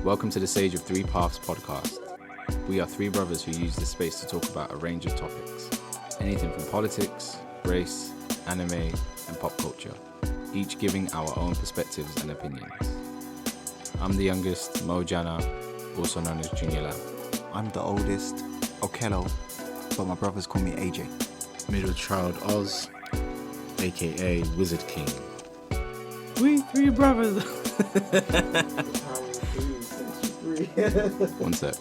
Welcome to the Sage of Three Paths podcast. We are three brothers who use this space to talk about a range of topics. Anything from politics, race, anime, and pop culture. Each giving our own perspectives and opinions. I'm the youngest, Mo Jana, also known as Junior Lamb. I'm the oldest, Okello, but my brothers call me AJ. Middle child Oz, aka Wizard King. We three brothers. One sec.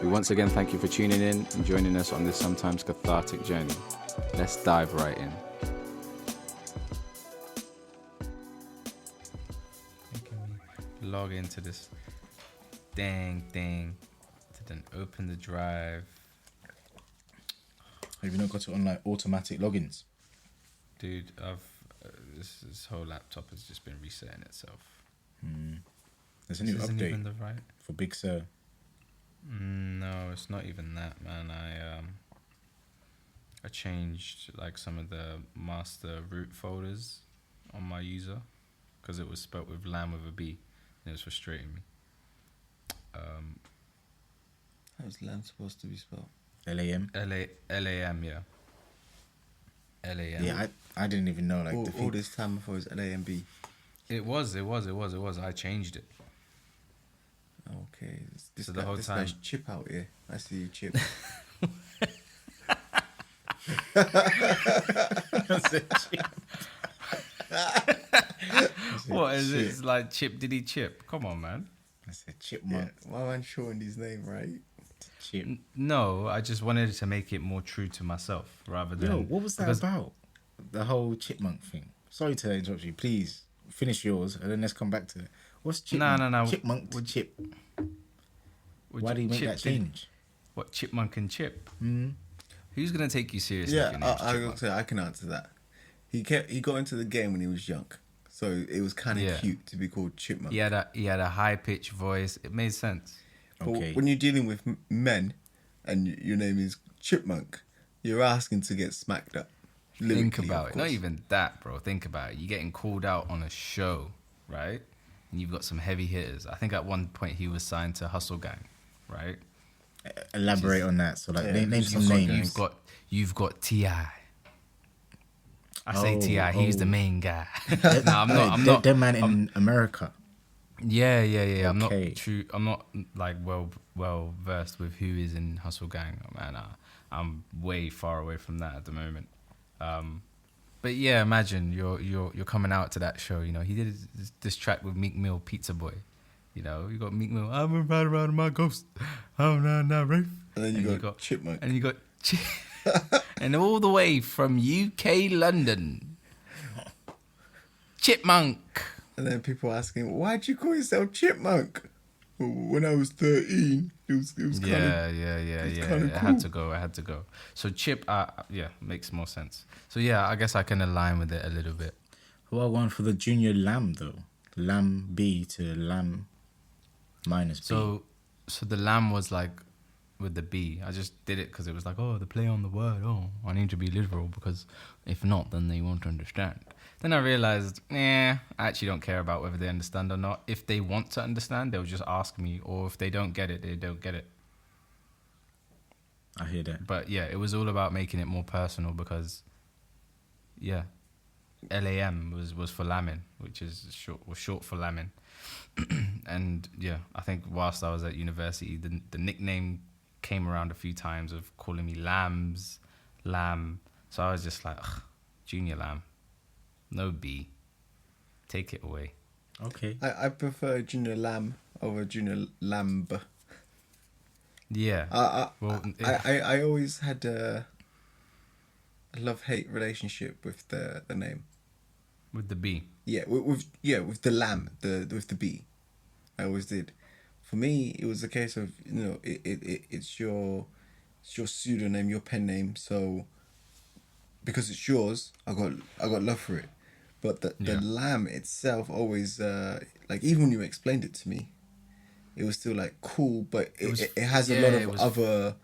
We once again thank you for tuning in and joining us on this sometimes cathartic journey. Let's dive right in. Log into this dang thing to then open the drive. Have you not got it on like automatic logins? Dude, this whole laptop has just been resetting itself. There's a new This isn't update even the right. for Big Sur. No, it's not even that, man. I changed like some of the master root folders on my user because it was spelt with lamb with a B, and it was frustrating me. How was lamb supposed to be spelled? LAM. LAM, yeah. LAM. Yeah, I didn't even know like all this time before it was LAMB. It was. I changed it. Okay. This So the whole time- guy's Chip out here. I see you, Chip. What is it? It's like Chip Diddy Chip. Come on, man. I said chipmunk. Yeah. Why am I showing his name, right? Chip. No, I just wanted to make it more true to myself rather than. Yo, what was that because- about? The whole chipmunk thing. Sorry to interrupt you. Please finish yours and then let's come back to it. What's chipmunk? No. Chipmunk to chip. Would Why do you make Chip that Diddy- change? What, Chipmunk and Chip? Hmm. Who's gonna take you seriously? Yeah, if your name's I Chipmunk? say I can answer that. He got into the game when he was young, so it was kind of Yeah. cute to be called Chipmunk. He had a high pitched voice. It made sense. But Okay. when you're dealing with men, and your name is Chipmunk, you're asking to get smacked up. Think Lyrically, about of it. Not course. even that, bro. Think about it. You're getting called out on a show, right? And you've got some heavy hitters. I think at one point he was signed to Hustle Gang, right? Elaborate on that. So like Yeah, name some you've got- names. You've got T.I. I say Oh, T.I. He's the oh. main guy. No, I'm not. That man in America. Yeah. I'm not Okay. true. I'm not like well versed with who is in Hustle Gang, man. I'm way far away from that at the moment. But yeah, imagine you're coming out to that show. You know, he did this track with Meek Mill, Pizza Boy. You know, you got Meek Mill. I'm a ride around in my ghost. Oh no, Rafe. And then you got Chipmunk. And you got and all the way from UK London, Chipmunk. And then people asking, why'd you call yourself Chipmunk? Well, when I was 13, it was kind of... Yeah. kinda I had to go. So Chip, makes more sense. So yeah, I guess I can align with it a little bit. Well, one for the junior lamb though. Lamb B to lamb minus B. So the lamb was like with the B. I just did it because it was like, oh, the play on the word. Oh, I need to be literal because if not, then they won't understand. Then I realized, I actually don't care about whether they understand or not. If they want to understand, they'll just ask me, or if they don't get it, they don't get it. I hear that. But yeah, it was all about making it more personal because, yeah, LAM was for lambing, which is short for lambing. And yeah, I think whilst I was at university, the nickname came around a few times of calling me Lamb. So I was just like, Junior Lamb, no B, take it away. Okay. I prefer Junior Lamb over Junior Lamb. Yeah. I always had a love-hate relationship with the name. With the B. Yeah, with the lamb, with the B. I always did. For me, it was a case of it's your pseudonym, your pen name. So because it's yours, I got love for it. But the lamb itself always like even when you explained it to me, it was still like cool, but it has a lot of other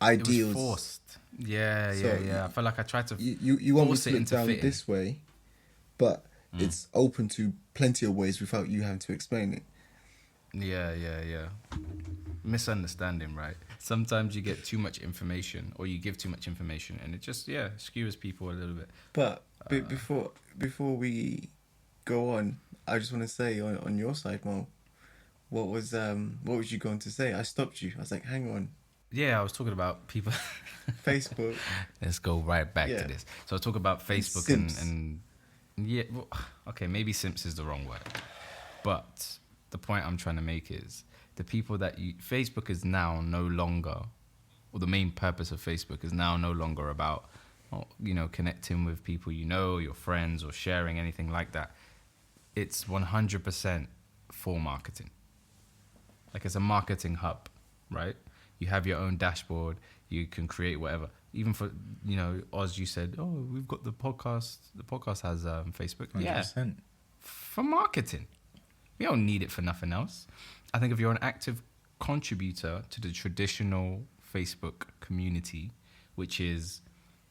ideals. It was forced. Yeah. I felt like I tried to you want me force to it look into down fitting. this way, but it's open to plenty of ways without you having to explain it. Yeah. Misunderstanding, right? Sometimes you get too much information, or you give too much information, and it just skewers people a little bit. But before we go on, I just want to say on your side, Mo, what was you going to say? I stopped you. I was like, hang on, Yeah, I was talking about people. Facebook Let's go right back Yeah. to this. So I was talking about and Facebook simps. and yeah, well, okay, maybe simps is the wrong word, but the point I'm trying to make is the people that Facebook is now no longer, or the main purpose of Facebook is now no longer about, connecting with people your friends, or sharing anything like that. It's 100% for marketing. Like, it's a marketing hub, right? You have your own dashboard. You can create whatever. Even for, Oz, you said, oh, we've got the podcast. The podcast has Facebook. Yeah, 100%. for marketing. We don't need it for nothing else. I think if you're an active contributor to the traditional Facebook community, which is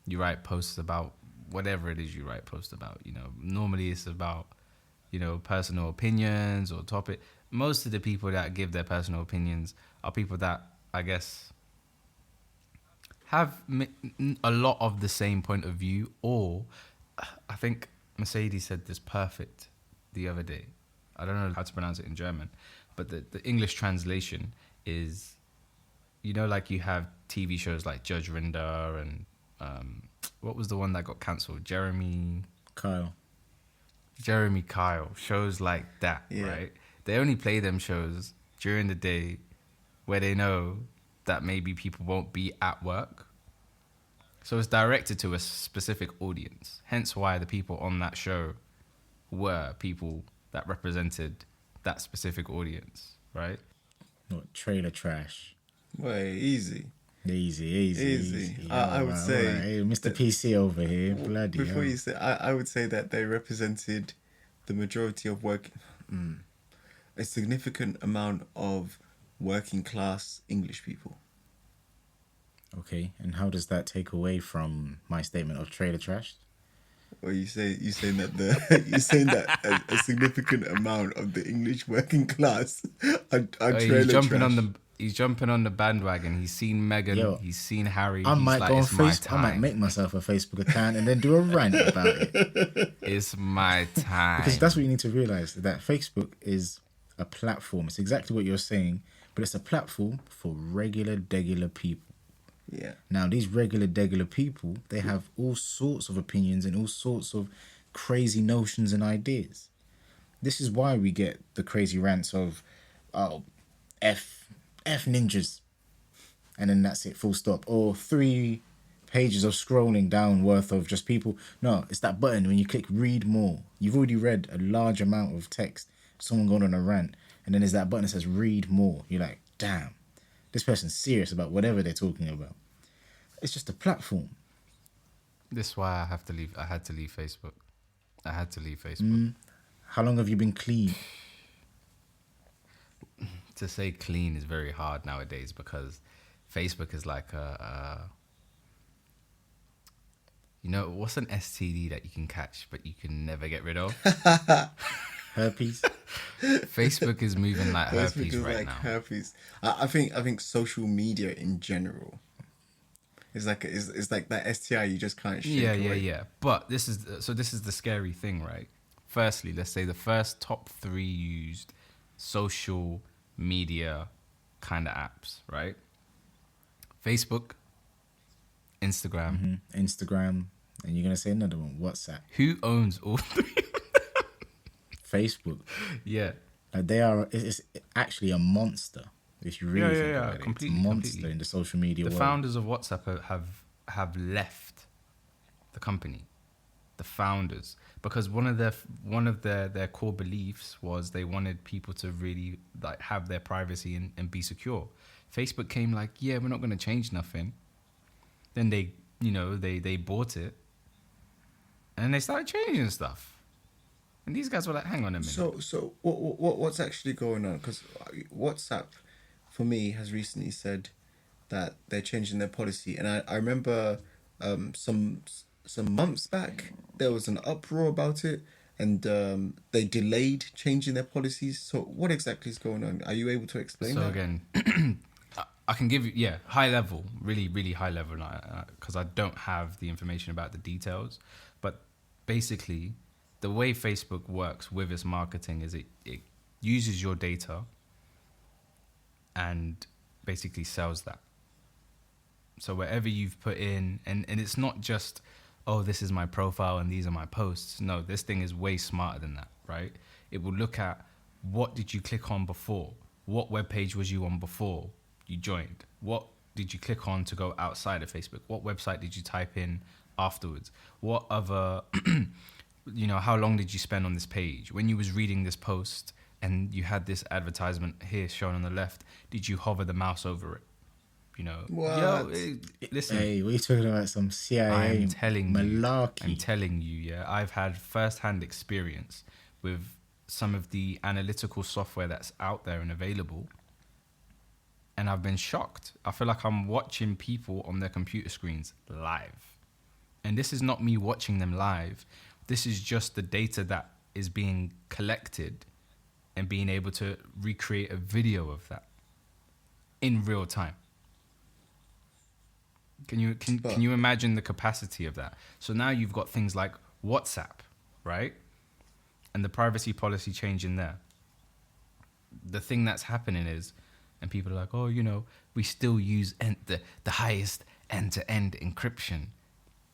you write posts about whatever it is you write posts about, normally it's about, personal opinions or topic. Most of the people that give their personal opinions are people that, I guess, have a lot of the same point of view, or I think Mercedes said this perfect the other day. I don't know how to pronounce it in German, but the English translation is, like you have TV shows like Judge Rinder and what was the one that got cancelled? Jeremy Kyle. Shows like that, right? They only play them shows during the day where they know that maybe people won't be at work. So it's directed to a specific audience. Hence why the people on that show were people that represented that specific audience, right? Not trailer trash. Way easy. Easy. I would say, hey, Mr. PC over here, bloody before hell. you say, I would say that they represented the majority of a significant amount of working class English people. Okay, and how does that take away from my statement of trailer trash? Or you saying that a significant amount of the English working class are trailer trash. He's jumping on the bandwagon. He's seen Meghan. Yo, He's seen Harry. I He's might like, go on it's my Facebook. I might time. make myself a Facebook account and then do a rant about it. It's my time. Because that's what you need to realize, that Facebook is a platform. It's exactly what you're saying, but it's a platform for degular people. Yeah. Now, these degular people, they have all sorts of opinions and all sorts of crazy notions and ideas. This is why we get the crazy rants of, oh, F ninjas. And then that's it, full stop. Or 3 pages of scrolling down worth of just people. No, it's that button when you click read more. You've already read a large amount of text, someone going on a rant, and then there's that button that says read more. You're like, damn, this person's serious about whatever they're talking about. It's just a platform. This is why I had to leave Facebook. I had to leave Facebook. How long have you been clean? To say clean is very hard nowadays, because Facebook is like what's an STD that you can catch but you can never get rid of? Herpes? Facebook is moving like Facebook herpes is right like now. herpes. I think social media in general is like that STI you just can't shake away. Yeah. But this is the scary thing, right? Firstly, let's say the first top 3 used social media kind of apps, right? Facebook, Instagram. Instagram. And you're going to say another one, WhatsApp. Who owns all 3? Facebook. Yeah. It's actually a monster. If you really think about it, completely, it's a monster completely. in the social media The world. founders of WhatsApp have left the company. The founders, because one of their core beliefs was they wanted people to really like have their privacy and be secure. Facebook came like, yeah, we're not going to change nothing. Then they bought it, and they started changing stuff. And these guys were like, hang on a minute. So what's actually going on? Because WhatsApp, for me, has recently said that they're changing their policy, and I remember some months back there was an uproar about it, and they delayed changing their policies. So what exactly is going on? Are you able to explain So that? again, I can give you, high level, really, really high level, because I don't have the information about the details. But basically, the way Facebook works with its marketing is it uses your data and basically sells that. So wherever you've put in, and it's not just, oh, this is my profile and these are my posts. No, this thing is way smarter than that, right? It will look at what did you click on before? What web page was you on before you joined? What did you click on to go outside of Facebook? What website did you type in afterwards? What other, how long did you spend on this page? When you was reading this post and you had this advertisement here shown on the left, did you hover the mouse over it? What? Listen. Hey, what are you talking about? Some CIA I'm telling malarkey. you, I've had first-hand experience with some of the analytical software that's out there and available, and I've been shocked. I feel like I'm watching people on their computer screens live. And this is not me watching them live. This is just the data that is being collected and being able to recreate a video of that in real time. Can you imagine the capacity of that? So now you've got things like WhatsApp, right? And the privacy policy change in there. The thing that's happening is, and people are like, oh, we still use the highest end-to-end encryption.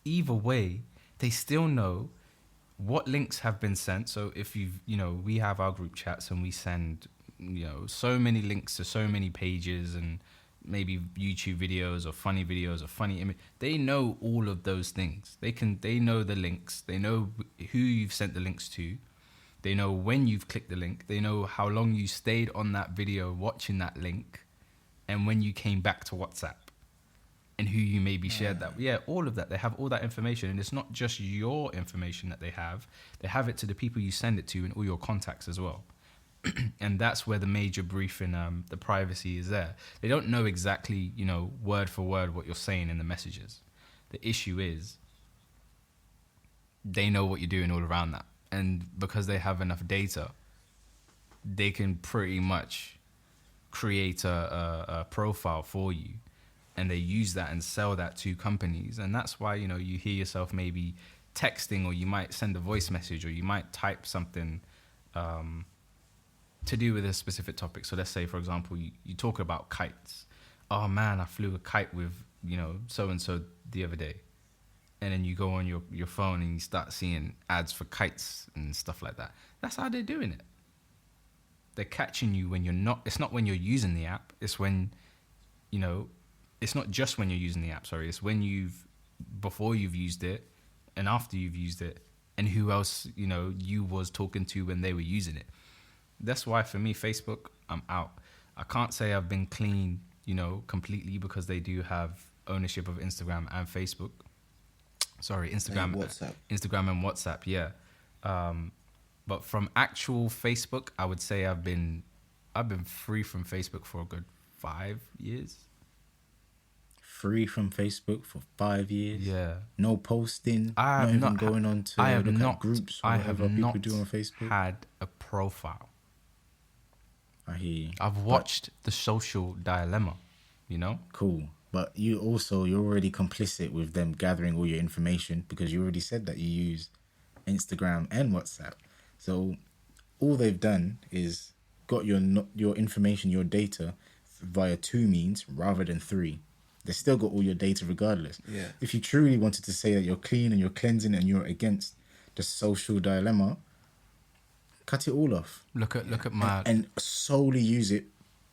Either way, they still know what links have been sent. So if we have our group chats and we send, so many links to so many pages and maybe YouTube videos or funny image. They know all of those things. They know the links. They know who you've sent the links to. They know when you've clicked the link. They know how long you stayed on that video watching that link and when you came back to WhatsApp and who you maybe shared that. Yeah, all of that. They have all that information, and it's not just your information that they have. They have it to the people you send it to and all your contacts as well. And that's where the major brief in the privacy is there. They don't know exactly, word for word what you're saying in the messages. The issue is they know what you're doing all around that. And because they have enough data, they can pretty much create a profile for you. And they use that and sell that to companies. And that's why, you hear yourself maybe texting, or you might send a voice message, or you might type something to do with a specific topic. So let's say, for example, you talk about kites. Oh man, I flew a kite with, so-and-so the other day. And then you go on your phone and you start seeing ads for kites and stuff like that. That's how they're doing it. They're catching you when you're not, it's not when you're using the app. It's when, it's not just when you're using the app, sorry. It's when before you've used it and after you've used it, and who else, you was talking to when they were using it. That's why for me, Facebook, I'm out. I can't say I've been clean, completely, because they do have ownership of Instagram and Facebook. Sorry, Instagram and WhatsApp, yeah. But from actual Facebook, I would say I've been free from Facebook for a good 5 years. Free from Facebook for 5 years? Yeah. No posting? I have not going on to look at groups or whatever people do on Facebook? Had a profile. I hear you. I've watched The Social Dilemma, Cool. But you're already complicit with them gathering all your information, because you already said that you use Instagram and WhatsApp. So all they've done is got your information, your data, via 2 means rather than 3. They still got all your data regardless. Yeah. If you truly wanted to say that you're clean and you're cleansing and you're against the social dilemma, cut it all off. Look at my... And solely use it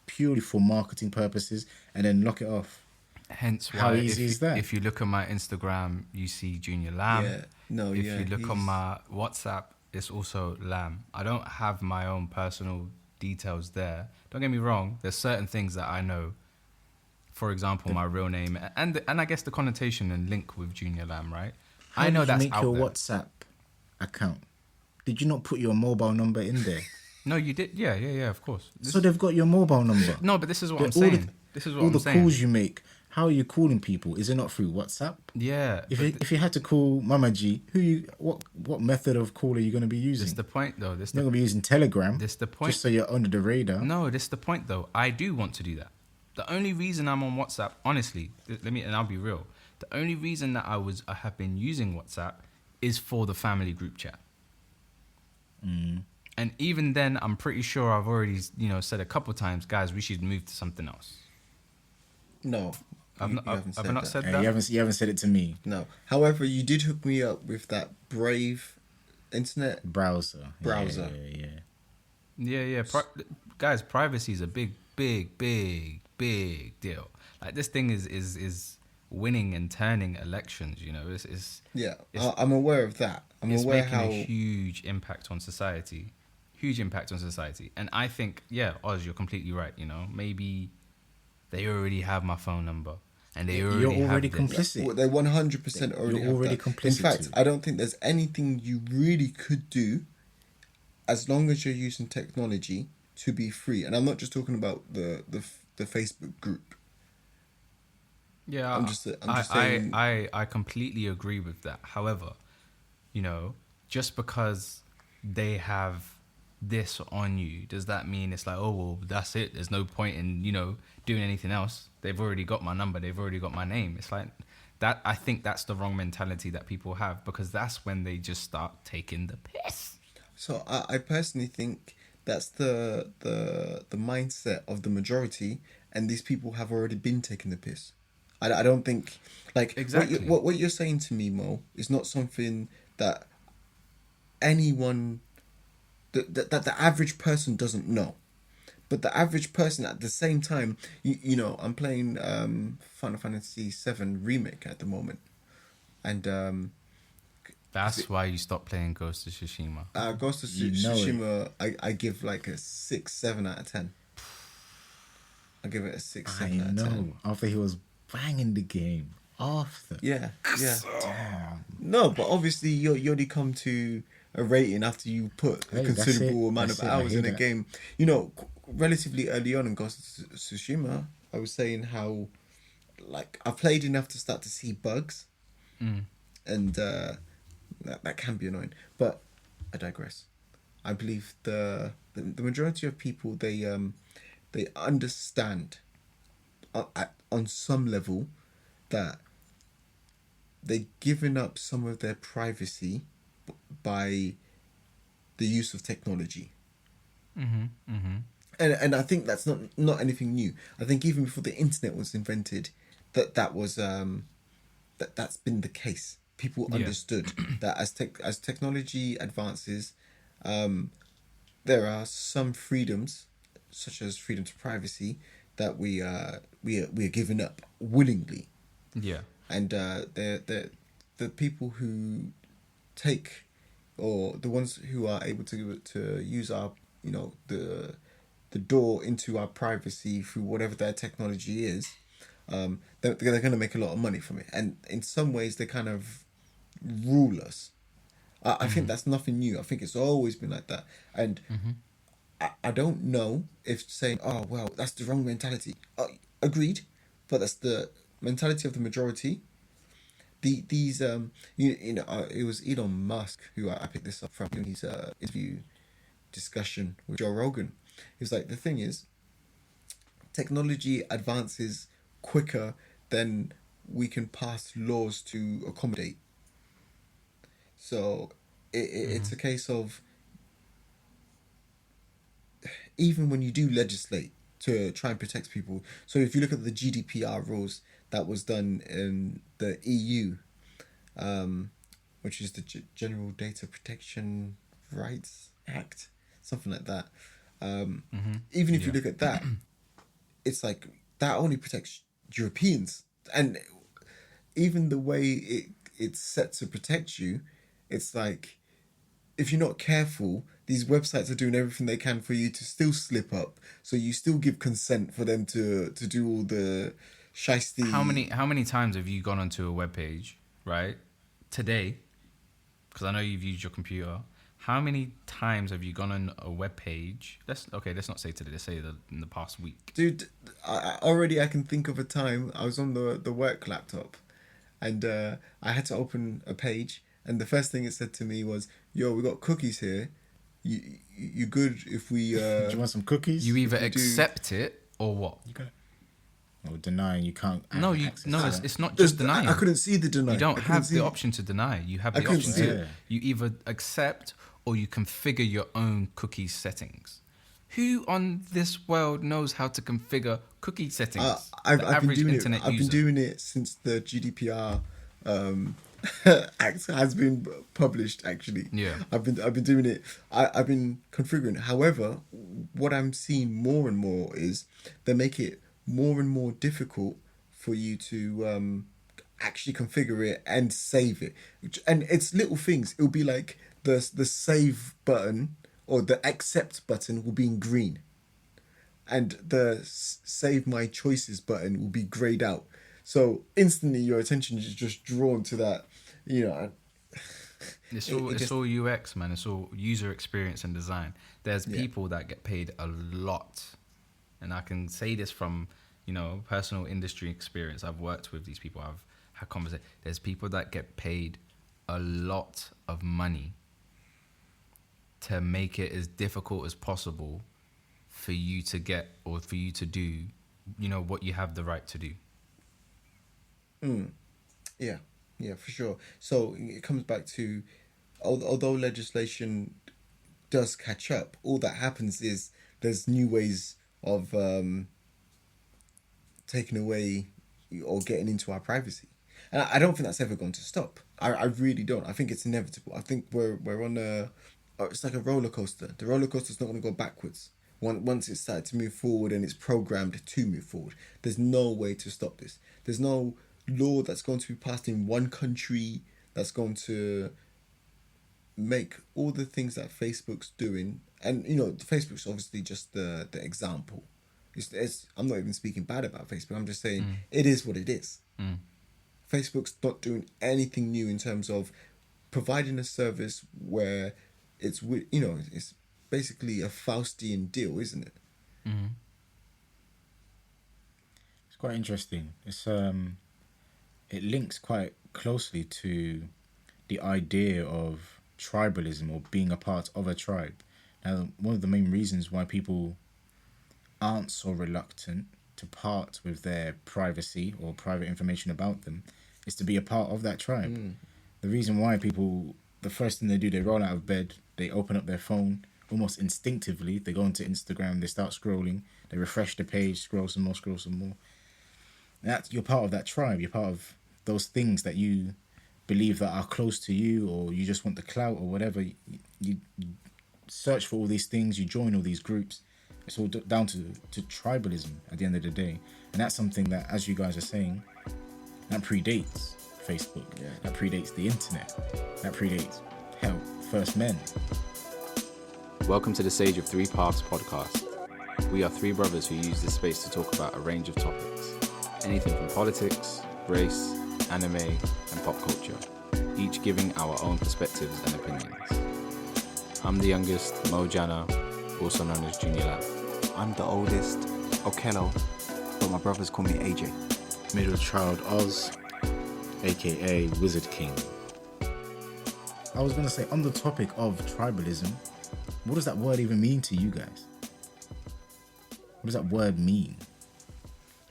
purely for marketing purposes, and then lock it off. Hence why, how easy is that? If you look at my Instagram, you see Junior Lamb. If you look on my WhatsApp, it's also Lamb. I don't have my own personal details there. Don't get me wrong. There's certain things that I know. For example, my real name and I guess the connotation and link with Junior Lamb, right? How I know did you that's make out your there. WhatsApp account? Did you not put your mobile number in there? No, you did. Yeah, of course. So they've got your mobile number. No, but this is what I'm All saying. This is what all I'm the saying. calls you make, How are you calling people? Is it not through WhatsApp? Yeah. If you had to call Mama G, what method of call are you going to be using? This is the point, though. You're not going to be using Telegram. This the point. Just so you're under the radar. No, this is the point, though. I do want to do that. The only reason I'm on WhatsApp, honestly, and I'll be real. The only reason that I have been using WhatsApp is for the family group chat. And even then, I'm pretty sure I've already, said a couple times, guys, we should move to something else. No, I've not said that. You haven't said it to me. No. However, you did hook me up with that Brave internet browser. Yeah. Guys, privacy is a big deal. Like, this thing is winning and turning elections. I'm aware of that. It's making a huge impact on society. And I think, Oz, you're completely right. Maybe they already have my phone number, and you're already complicit. Well, they 100% already. You're already complicit. In fact, I don't think there's anything you really could do, as long as you're using technology to be free. And I'm not just talking about the Facebook group. Yeah, I'm just saying. I completely agree with that. However, just because they have this on you, does that mean it's like, oh, well, that's it? There's no point in, doing anything else. They've already got my number. They've already got my name. It's like that. I think that's the wrong mentality that people have, because that's when they just start taking the piss. So I personally think that's the mindset of the majority, and these people have already been taking the piss. I don't think, like, exactly what you're saying to me, Mo, is not something that anyone, that the average person doesn't know. But the average person at the same time, I'm playing Final Fantasy VII Remake at the moment. And that's why you stopped playing Ghost of Tsushima. Ghost of Tsushima, I give like a 6-7 out of 10. I give it a 6-7 out of 10. After he was banging the game. Yeah. Damn. No, but obviously you already come to a rating after you put a considerable amount of hours in a game. Relatively early on in Ghost of Tsushima, I was saying how, like, I've played enough to start to see bugs, and that can be annoying. But I digress. I believe the majority of people, they understand on some level that they've given up some of their privacy by the use of technology. And I think that's not anything new. I think even before the internet was invented, that was that's been the case. People understood that as technology advances, there are some freedoms, such as freedom to privacy, that we are giving up willingly. Yeah. And the people who take, or the ones who are able to use our, the door into our privacy through whatever their technology is, they're going to make a lot of money from it. And in some ways, they kind of rule us. I think that's nothing new. I think it's always been like that. And I don't know if saying, oh, well, that's the wrong mentality. Agreed. But that's the mentality of the majority. It was Elon Musk who I picked this up from in his interview discussion with Joe Rogan. He was like, the thing is, technology advances quicker than we can pass laws to accommodate. So it's a case of, even when you do legislate to try and protect people. So if you look at the GDPR rules that was done in the EU, which is the General Data Protection Rights Act, something like that. Even if you look at that, it's like that only protects Europeans, and even the way it's set to protect you, it's like, if you're not careful, these websites are doing everything they can for you to still slip up. So you still give consent for them to do all the shiesty. How many times have you gone onto a web page, right, today? Because I know you've used your computer. How many times have you gone on a web page? Let's not say today. Let's say in the past week. Dude, I can think of a time I was on the work laptop, and I had to open a page, and the first thing it said to me was, "Yo, we got cookies here. You good if we?" Do you want some cookies? You either accept it or what? You got or denying you can't. It's not just denying. I couldn't see the deny. You don't have the option to deny. You have the option to. You either accept or you configure your own cookie settings. Who on this world knows how to configure cookie settings? I've been doing it since the GDPR Act has been published. Actually, yeah, I've been doing it. I've been configuring. However, what I'm seeing more and more is they make it more and more difficult for you to actually configure it and save it. And it's little things. It'll be like the save button or the accept button will be in green, and the save my choices button will be grayed out. So instantly your attention is just drawn to that, you know. It's all UX, man. It's all user experience and design. There's people that get paid a lot, and I can say this from, you know, personal industry experience. I've worked with these people. I've had conversations. There's people that get paid a lot of money to make it as difficult as possible for you to get or for you to do, you know, what you have the right to do. Yeah, for sure. So it comes back to, although legislation does catch up, all that happens is there's new ways of taking away or getting into our privacy. And I don't think that's ever going to stop. I really don't. I think it's inevitable. I think we're on it's like a roller coaster. The roller coaster's not going to go backwards. Once it's started to move forward and it's programmed to move forward, there's no way to stop this. There's no law that's going to be passed in one country that's going to make all the things that Facebook's doing. And, you know, Facebook's obviously just the example. It's I'm not even speaking bad about Facebook. I'm just saying it is what it is. Facebook's not doing anything new in terms of providing a service where it's, you know, it's basically a Faustian deal, isn't it? Mm-hmm. It's quite interesting. It's it links quite closely to the idea of tribalism or being a part of a tribe. Now, one of the main reasons why people aren't so reluctant to part with their privacy or private information about them is to be a part of that tribe. The reason why people, the first thing they do, they roll out of bed, they open up their phone, almost instinctively, they go into Instagram, they start scrolling, they refresh the page, scroll some more. You're part of that tribe. You're part of those things that you believe that are close to you, or you just want the clout or whatever. You search for all these things, you join all these groups. It's all down to tribalism at the end of the day. And that's something that, as you guys are saying, that predates Facebook. Yeah. That predates the internet. That predates, hell, first men. Welcome to the Sage of Three Paths podcast. We are three brothers who use this space to talk about a range of topics. Anything from politics, race, anime, and pop culture. Each giving our own perspectives and opinions. I'm the youngest, Mo Jana, also known as Junior Lab. I'm the oldest, Okello, but my brothers call me AJ. Middle child Oz, aka Wizard King. I was going to say, on the topic of tribalism, what does that word even mean to you guys? What does that word mean?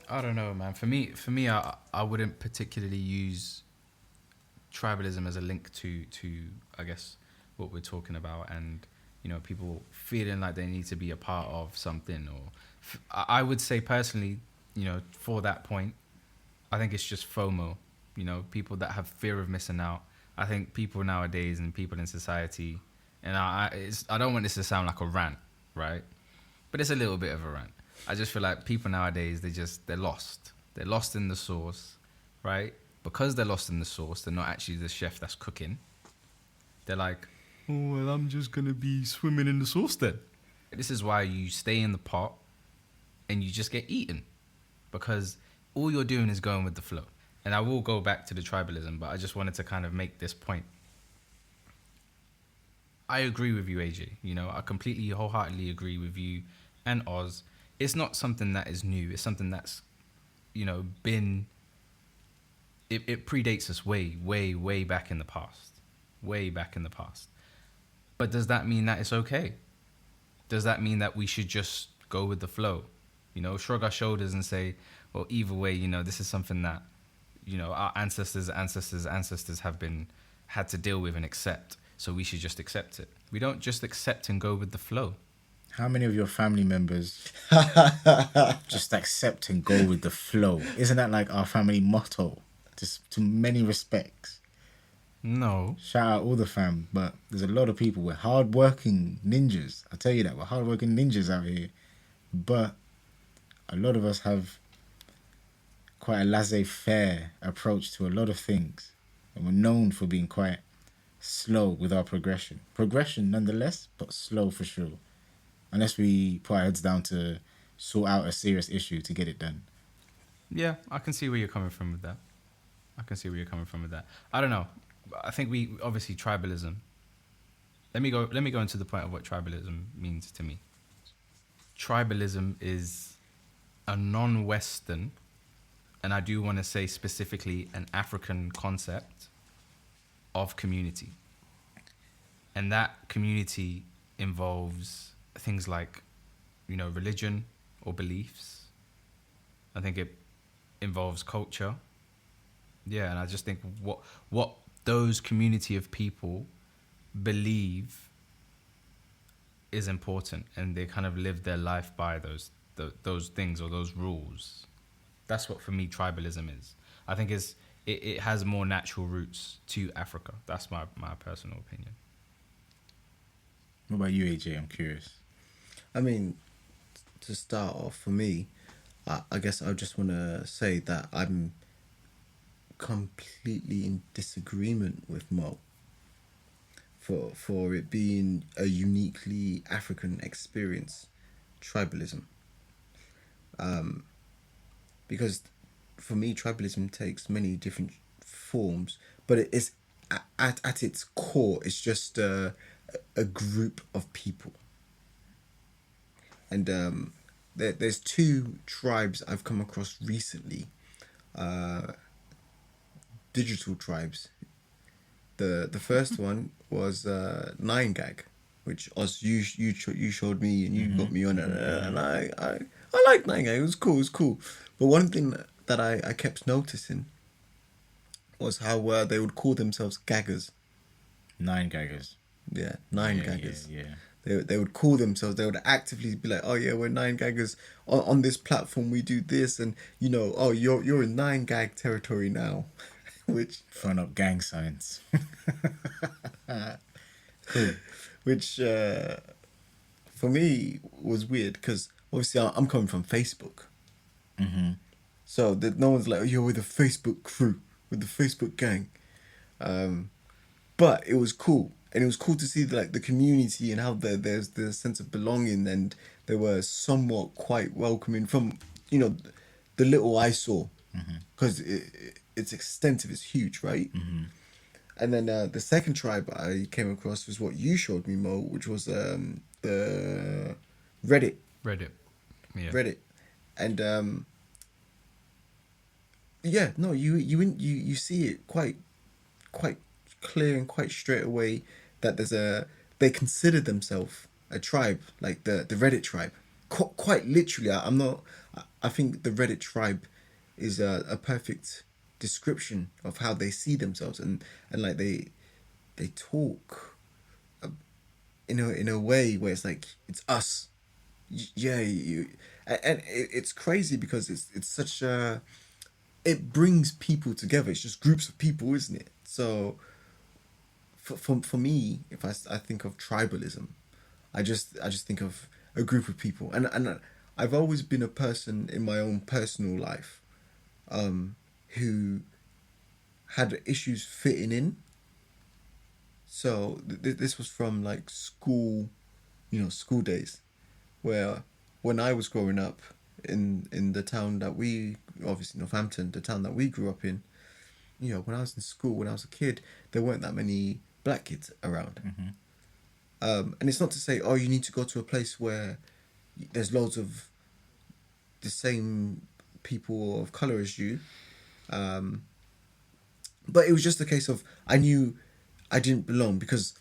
I don't know, man. For me, I wouldn't particularly use tribalism as a link to I guess what we're talking about, and you know, people feeling like they need to be a part of something. Or I would say personally, you know, for that point, I think it's just FOMO. You know, people that have fear of missing out. I think people nowadays and people in society, and I don't want this to sound like a rant, right? But it's a little bit of a rant. I just feel like people nowadays, they're lost. They're lost in the sauce, right? Because they're lost in the sauce, they're not actually the chef that's cooking. They're like, oh, well, I'm just going to be swimming in the sauce then. This is why you stay in the pot and you just get eaten. Because all you're doing is going with the flow. And I will go back to the tribalism, but I just wanted to kind of make this point. I agree with you, AJ. You know, I completely, wholeheartedly agree with you and Oz. It's not something that is new. It's something that's, you know, been. It predates us way, way, way back in the past. Way back in the past. But does that mean that it's okay? Does that mean that we should just go with the flow? You know, shrug our shoulders and say, well, either way, you know, this is something that, you know, our ancestors have had to deal with and accept. So we should just accept it. We don't just accept and go with the flow. How many of your family members just accept and go with the flow? Isn't that like our family motto? Just to many respects. No. Shout out all the fam, but there's a lot of people. We're hardworking ninjas. I tell you that, we're hardworking ninjas out here. But a lot of us have quite a laissez-faire approach to a lot of things. And we're known for being quite slow with our progression. Progression nonetheless, but slow for sure. Unless we put our heads down to sort out a serious issue to get it done. Yeah, I can see where you're coming from with that. I don't know. I think we obviously tribalism. Let me go into the point of what tribalism means to me. Tribalism is a non-Western, and I do want to say specifically an African concept of community. And that community involves things like, you know, religion or beliefs. I think it involves culture. Yeah, and I just think what those community of people believe is important, and they kind of live their life by those things or those rules. That's what for me tribalism is. I think it has more natural roots to Africa. That's my personal opinion. What about you, AJ? I'm curious. I mean, to start off, for me, I guess I just want to say that I'm completely in disagreement with Mo for it being a uniquely African experience, tribalism. Because for me, tribalism takes many different forms, but it is at its core, it's just a group of people. And there's two tribes I've come across recently, digital tribes. The first one was 9gag, which you showed me and you got me on it, and I liked 9gag. It was cool. But one thing that I kept noticing was how they would call themselves gaggers. 9gaggers. Yeah, 9gaggers. Yeah. They would call themselves, they would actively be like, oh yeah, we're 9gaggers on this platform, we do this, and you know, oh you're in 9gag territory now. Which throwing up gang signs. Cool. Which for me was weird because obviously I'm coming from Facebook. Mm-hmm. So that no one's like, oh, you're with the Facebook crew, with the Facebook gang. But it was cool. And it was cool to see the community and how there's the sense of belonging, and they were somewhat quite welcoming from, you know, the little I saw. Because it's extensive, it's huge, right? Mm-hmm. And then the second tribe I came across was what you showed me, Mo, which was the Reddit. Yeah. Reddit. And yeah, no, you see it quite clear and quite straight away that they consider themselves a tribe, like the Reddit tribe. Quite literally, I think the Reddit tribe is a perfect description of how they see themselves, and like they talk in a way where it's like, it's us. And it's crazy because it's such a, it brings people together. It's just groups of people, isn't it? So for me, if I think of tribalism, I just think of a group of people, and I've always been a person in my own personal life who had issues fitting in. So this was from like school, school days, where when I was growing up in the town that we, obviously Northampton, the town that we grew up in, when I was in school, when I was a kid, there weren't that many black kids around. Mm-hmm. And it's not to say, oh, you need to go to a place where there's loads of the same people of color as you. But it was just a case of I knew I didn't belong because,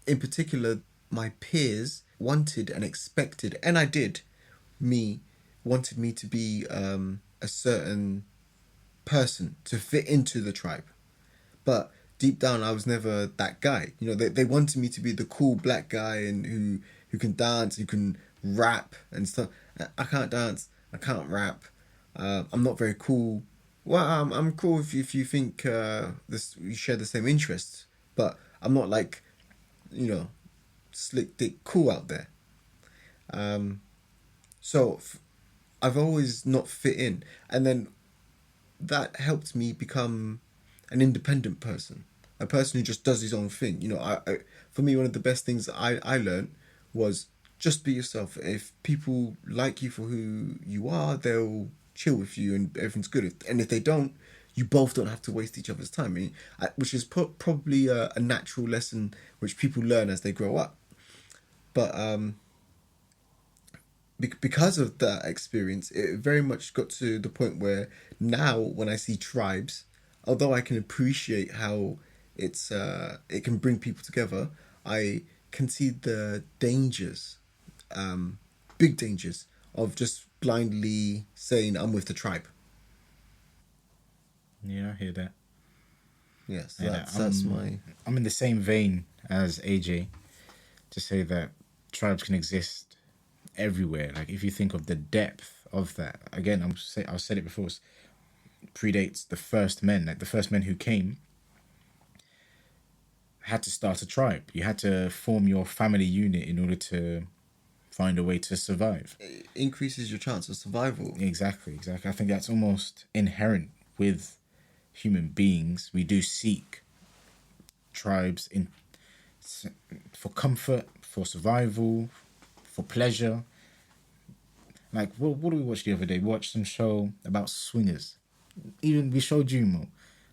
in particular, my peers wanted and expected, and I did, wanted me to be a certain person to fit into the tribe. But deep down, I was never that guy. You know, they wanted me to be the cool black guy and who can dance, who can rap and stuff. I can't dance. I can't rap. I'm not very cool. Well, I'm cool if you think we share the same interests, but I'm not like, slick dick cool out there. So I've always not fit in, and then that helped me become an independent person, a person who just does his own thing. For me, one of the best things I learned was just be yourself. If people like you for who you are, they'll chill with you and everything's good. And if they don't, you both don't have to waste each other's time. Which is probably a natural lesson which people learn as they grow up. But because of that experience, it very much got to the point where now when I see tribes, although I can appreciate how it can bring people together, I can see the dangers, big dangers of just blindly saying I'm with the tribe. Yeah, I hear that. Yes, that's my... I'm in the same vein as AJ to say that tribes can exist everywhere. Like if you think of the depth of that, again, I've said it before, predates the first men. Like the first men who came had to start a tribe. You had to form your family unit in order to find a way to survive. It increases your chance of survival. Exactly. I think that's almost inherent with human beings. We do seek tribes for comfort, for survival, for pleasure. Like, what did we watch the other day? We watched some show about swingers. Even we showed Jumo.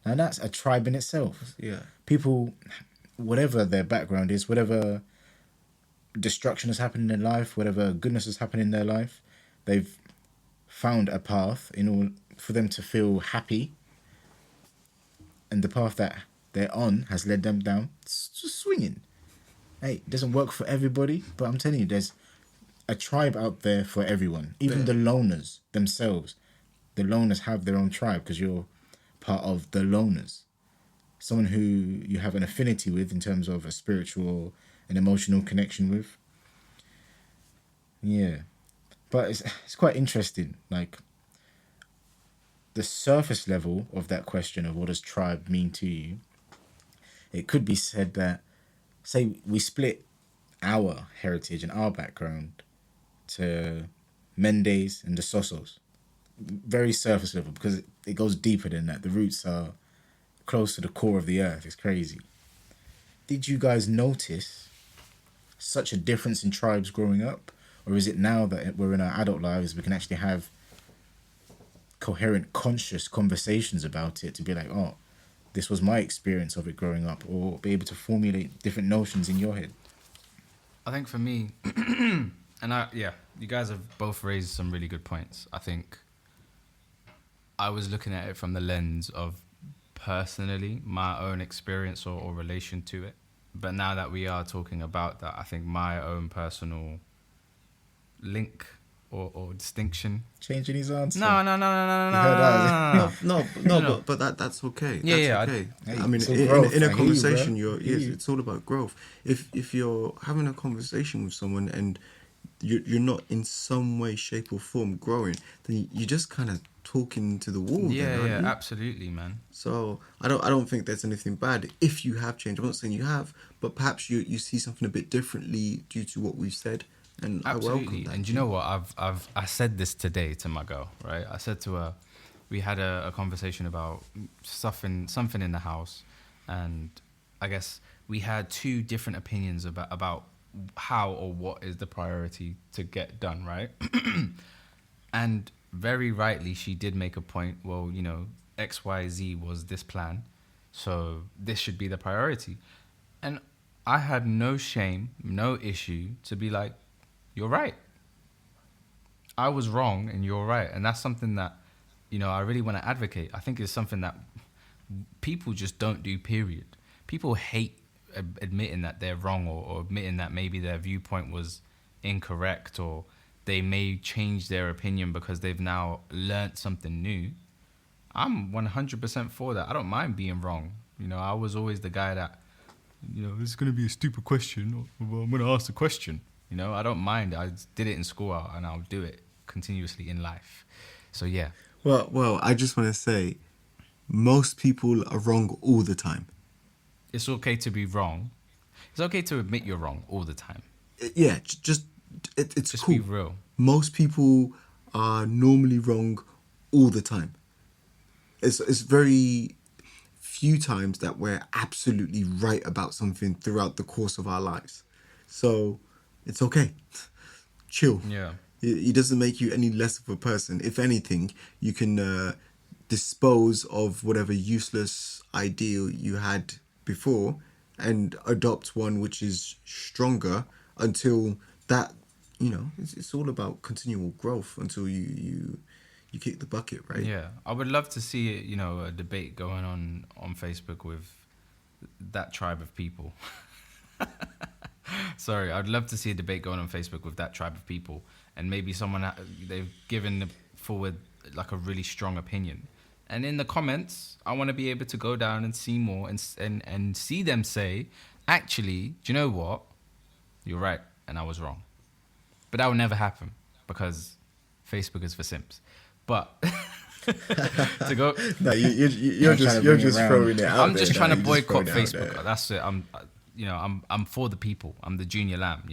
Now that's a tribe in itself. Yeah. People, whatever their background is, whatever destruction has happened in their life, whatever goodness has happened in their life, they've found a path in order for them to feel happy. And the path that they're on has led them down. It's just swinging. Hey, it doesn't work for everybody, but I'm telling you, there's a tribe out there for everyone. Even the loners themselves. The loners have their own tribe because you're part of the loners. Someone who you have an affinity with in terms of a spiritual and emotional connection with. Yeah. But it's quite interesting. Like, the surface level of that question of what does tribe mean to you, it could be said that, say we split our heritage and our background to Mendes and the Sosos. Very surface level, because it goes deeper than that. The roots are close to the core of the earth. It's crazy. Did you guys notice such a difference in tribes growing up? Or is it now that we're in our adult lives, we can actually have coherent, conscious conversations about it to be like, oh, this was my experience of it growing up, or be able to formulate different notions in your head? I think for me, you guys have both raised some really good points. I think I was looking at it from the lens of personally my own experience or relation to it. But now that we are talking about that, I think my own personal link or distinction. Changing his answer. No. But that's okay. Yeah, that's okay. Hey, I mean, in a conversation, it's all about growth. If you're having a conversation with someone and you're not in some way, shape, or form growing, then you're just kind of talking to the wall. Yeah, absolutely, man. So I don't think there's anything bad if you have changed. I'm not saying you have, but perhaps you see something a bit differently due to what we've said. And absolutely. I welcome that. And you know what? I said this today to my girl, right? I said to her, we had a conversation about something in the house, and I guess we had two different opinions about how or what is the priority to get done, right? And very rightly, she did make a point. Well, XYZ was this plan, so this should be the priority. And I had no shame, no issue to be like, you're right. I was wrong and you're right. And that's something that, I really want to advocate. I think it's something that people just don't do, period. People hate admitting that they're wrong or admitting that maybe their viewpoint was incorrect, or they may change their opinion because they've now learnt something new. I'm 100% for that. I don't mind being wrong. I was always the guy that, this is going to be a stupid question, or I'm going to ask the question. I don't mind. I did it in school and I'll do it continuously in life. So, yeah. Well, I just want to say, most people are wrong all the time. It's okay to be wrong. It's okay to admit you're wrong all the time. Yeah, it's Just cool. be real. Most people are normally wrong all the time. It's very few times that we're absolutely right about something throughout the course of our lives. So it's okay. Chill. Yeah. It doesn't make you any less of a person. If anything, you can dispose of whatever useless ideal you had before and adopt one which is stronger until that, it's all about continual growth until you kick the bucket, right? Yeah. I would love to see, a debate going on Facebook with that tribe of people. Sorry, I'd love to see a debate going on Facebook with that tribe of people, and maybe they've given forward like a really strong opinion. And in the comments, I want to be able to go down and see more and see them say, actually, do you know what? You're right, and I was wrong. But that will never happen because Facebook is for simps. But to go, No, you're just throwing it out. I'm just there, trying to You're just boycott throwing it out Facebook. there. That's it. I'm for the people. I'm the junior lamb,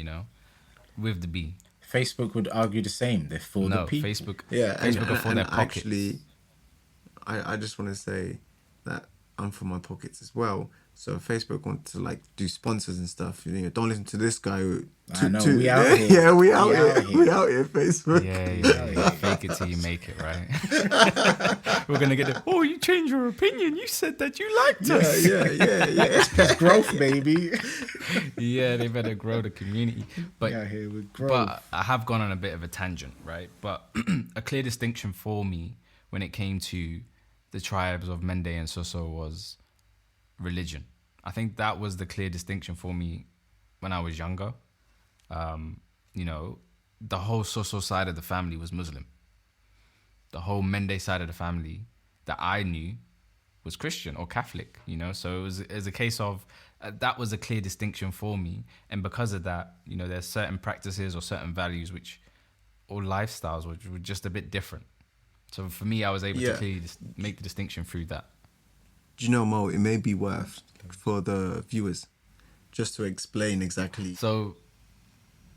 with the B. Facebook would argue the same. They're for the people. Facebook. Yeah, Facebook are for their pockets. Actually, I just want to say that I'm for my pockets as well. So if Facebook want to do sponsors and stuff, don't listen to this guy. I know, we out here. Yeah, we out here, Facebook. Yeah. Fake it till you make it, right? We're gonna get you changed your opinion. You said that you liked us. Yeah. That's growth, baby. Yeah, they better grow the community. But out here with growth. But I have gone on a bit of a tangent, right? But a clear distinction for me when it came to the tribes of Mende and Soso was religion. I think that was the clear distinction for me when I was younger. The whole Soso side of the family was Muslim. The whole Mende side of the family that I knew was Christian or Catholic, So it was a case of that was a clear distinction for me. And because of that, there's certain practices or certain values or lifestyles which were just a bit different. So for me, I was able to clearly make the distinction through that. Do you know, Mo, it may be worth for the viewers just to explain exactly. So,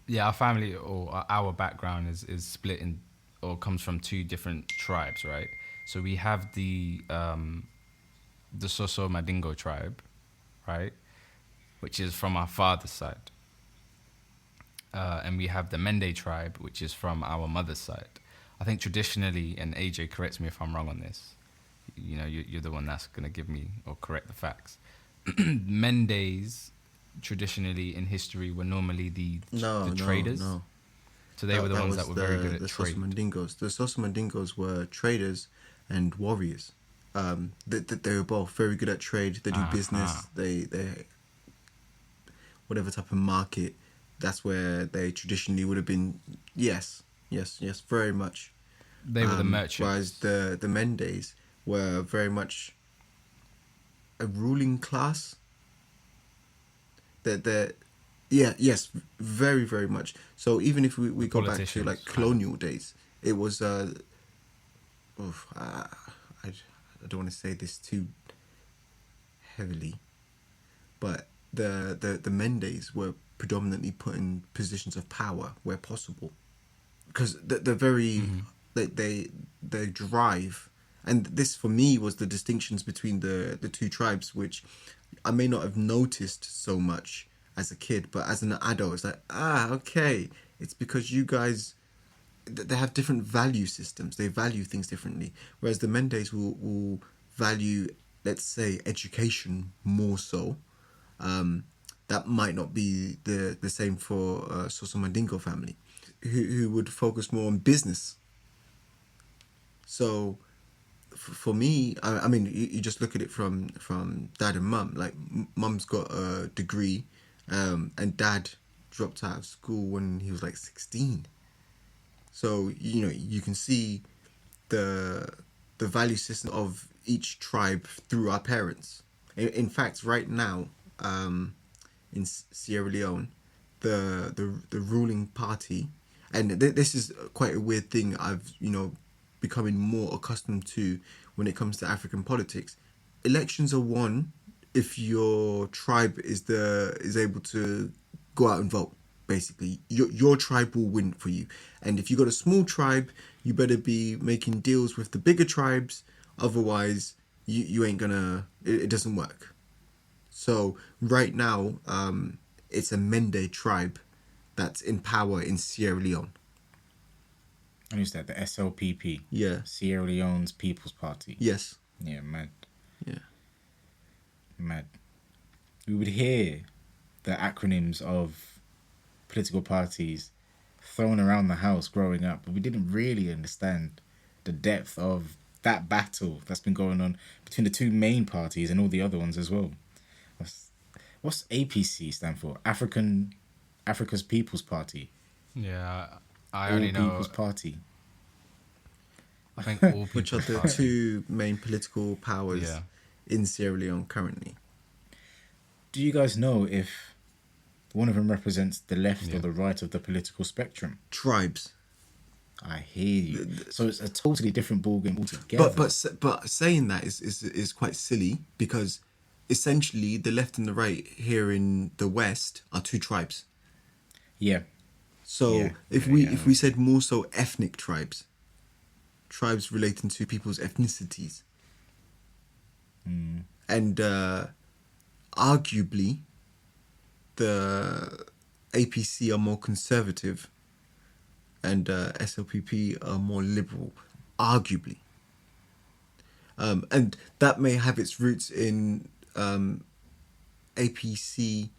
yeah, our family or our background is split in or comes from two different tribes, right? So we have the Soso Mandingo tribe, right, which is from our father's side, and we have the Mende tribe, which is from our mother's side. I think traditionally, and AJ corrects me if I'm wrong on this, you're the one that's going to give me or correct the facts. Mendes, traditionally in history, were normally the traders. No. So they were the ones that were very good at trade. The Soso Mandingos were traders and warriors. They were both very good at trade. They do business. They whatever type of market. That's where they traditionally would have been. Yes, very much. They were the merchants. Whereas the Mendes were very much a ruling class. Yes, very, very much. So even if we go back to colonial days, it was I don't want to say this too heavily, but the Mendes were predominantly put in positions of power where possible, because they're very they drive. And this, for me, was the distinctions between the two tribes, which I may not have noticed so much as a kid, but as an adult, it's like, okay. It's because you guys, they have different value systems. They value things differently. Whereas the Mendes will value, let's say, education more so. that might not be the same for Soso Mandingo family, who would focus more on business. So for me, I mean, you just look at it from dad and mum. Like, mum's got a degree, and dad dropped out of school when he was like 16. So, you know, you can see the value system of each tribe through our parents. In fact, right now, in Sierra Leone, the ruling party, and this is quite a weird thing I've, you know, becoming more accustomed to when it comes to African politics. Elections are won if your tribe is able to go out and vote. Basically, your tribe will win for you. And if you got a small tribe, you better be making deals with the bigger tribes. Otherwise, you ain't gonna. It doesn't work. So right now, it's a Mende tribe that's in power in Sierra Leone. And who's that? The SOTPP. Yeah. Sierra Leone's People's Party. Yes. Yeah, mad. Yeah. Mad. We would hear the acronyms of political parties thrown around the house growing up, but we didn't really understand the depth of that battle that's been going on between the two main parties and all the other ones as well. What's APC stand for? Africa's People's Party. Yeah, I All only know. People's Party. I think all people. Which are the two main political powers Yeah. in Sierra Leone currently. Do you guys know if one of them represents the left Yeah. or the right of the political spectrum? Tribes. I hear you. So it's a totally different ballgame altogether. But saying that is quite silly, because essentially the left and the right here in the West are two tribes. yeah. So Yeah, if we said more so ethnic tribes relating to people's ethnicities, and arguably the APC are more conservative and SOTPP are more liberal, arguably. And that may have its roots in APC,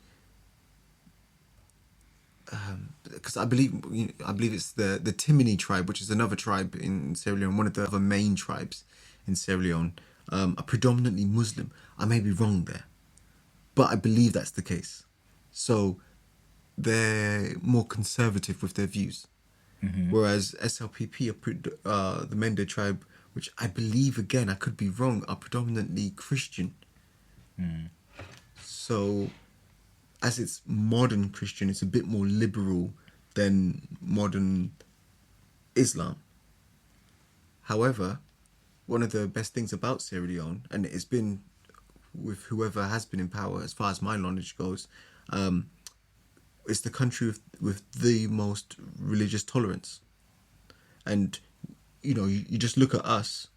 because I believe it's the Timini tribe, which is another tribe in Sierra Leone, one of the other main tribes in Sierra Leone, are predominantly Muslim. I may be wrong there, but I believe that's the case. So they're more conservative with their views. Whereas SLPP, the Mende tribe, which I believe, again, I could be wrong, are predominantly Christian. So, as it's modern Christian, it's a bit more liberal than modern Islam. However, one of the best things about Sierra Leone, and it's been with whoever has been in power, as far as my knowledge goes, it's the country with the most religious tolerance. And, you know, you just look at us.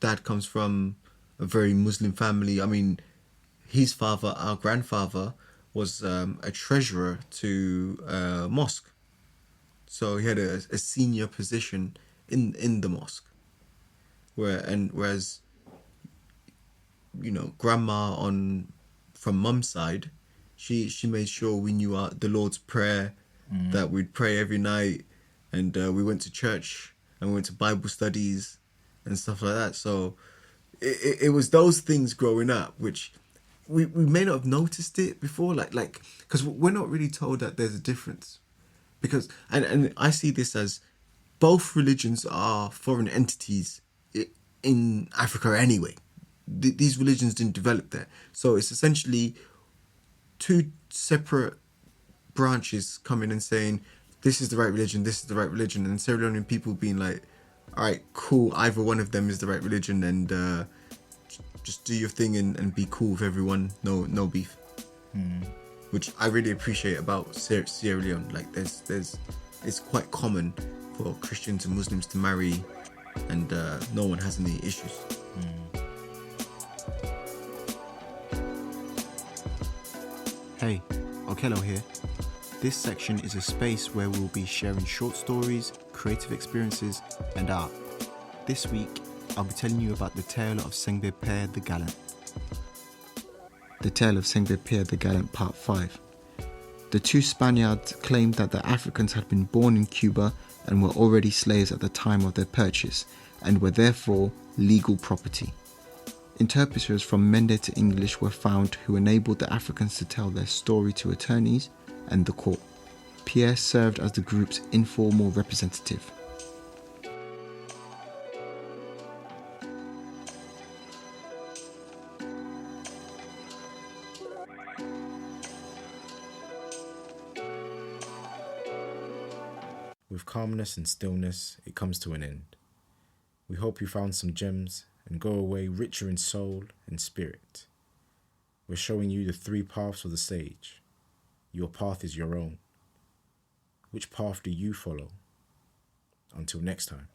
Dad comes from a very Muslim family. I mean, his father, our grandfather, was a treasurer to a mosque. So he had a senior position in the mosque. Whereas, you know, grandma from mum's side, she made sure we knew the Lord's Prayer, that we'd pray every night, and we went to church and we went to Bible studies and stuff like that. So it was those things growing up which we may not have noticed it before, like because we're not really told that there's a difference, because and I see this as both religions are foreign entities in Africa anyway. These religions didn't develop there, so it's essentially two separate branches coming and saying this is the right religion, this is the right religion, and Sierra Leonean people being like, all right, cool, either one of them is the right religion, and just do your thing and be cool with everyone, no beef. Which I really appreciate about Sierra Leone. Like it's quite common for Christians and Muslims to marry, and no one has any issues. Hey, Okello here. This section is a space where we'll be sharing short stories, creative experiences, and art. This week, I'll be telling you about the tale of Sengbe Père the Gallant. The Tale of Sengbe Pierre the Gallant Part 5. The two Spaniards claimed that the Africans had been born in Cuba and were already slaves at the time of their purchase, and were therefore legal property. Interpreters from Mende to English were found who enabled the Africans to tell their story to attorneys and the court. Pierre served as the group's informal representative. With calmness and stillness, it comes to an end. We hope you found some gems and go away richer in soul and spirit. We're showing you the 3 paths of the sage. Your path is your own. Which path do you follow? Until next time.